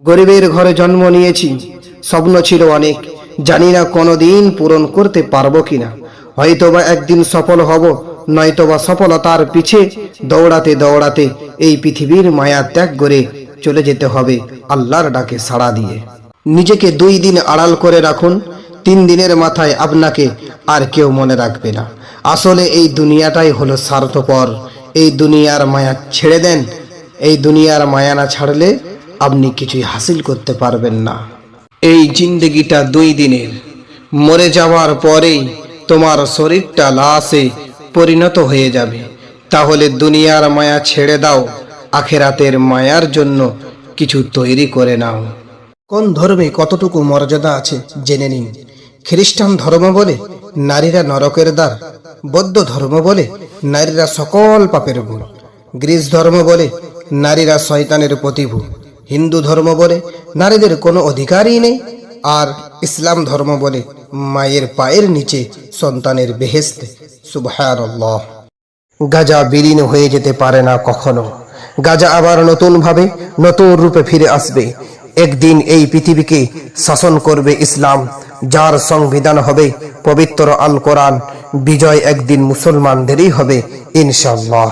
গরিবের ঘরে জন্ম নিয়েছি, স্বপ্ন ছিল অনেক, জানি না কোনোদিন পূরণ করতে পারবো কিনা। হয়তোবা একদিন সফল হব, নয়তোবা সফলতার পিছে দৌড়াতে দৌড়াতে এই পৃথিবীর মায়া ত্যাগ করে চলে যেতে হবে আল্লাহর ডাকে সাড়া দিয়ে। নিজেকে 2 দিন আড়াল করে রাখুন, 3 দিনের মাথায় আপনাকে আর কেউ মনে রাখবে না। আসলে এই দুনিয়াটাই হলো স্বার্থপর। এই দুনিয়ার মায়া ছেড়ে দেন। এই দুনিয়ার মায়া না ছাড়লে আপনি কিছুই হাসিল করতে পারবেন না। এই জিন্দেগিটা 2 দিনের, মরে যাওয়ার পরেই তোমার শরীরটা লাশে পরিণত হয়ে যাবে। তাহলে দুনিয়ার মায়া ছেড়ে দাও, আখেরাতের মায়ার জন্য কিছু তৈরি করে নাও। কোন ধর্মে কতটুকু মর্যাদা আছে জেনে নিন। খ্রিস্টান ধর্ম বলে নারীরা নরকের দ্বার, বৌদ্ধ ধর্ম বলে নারীরা সকল পাপের মূল, গ্রিস ধর্ম বলে নারীরা শয়তানের প্রতিভূ, হিন্দু ধর্ম বলে নারীদের কোনো অধিকারই নেই, আর ইসলাম ধর্ম বলে মায়ের পায়ের নিচে সন্তানের বেহেশত। সুবহানাল্লাহ। গাজা বিলীন হয়ে যেতে পারে না কখনো। গাজা আবার নতুনভাবে নতুন রূপে ফিরে আসবে। একদিন এই পৃথিবীকে শাসন করবে ইসলাম, যার সংবিধান হবে পবিত্র আল কোরআন। বিজয় একদিন মুসলমানদেরই হবে ইনশাআল্লাহ।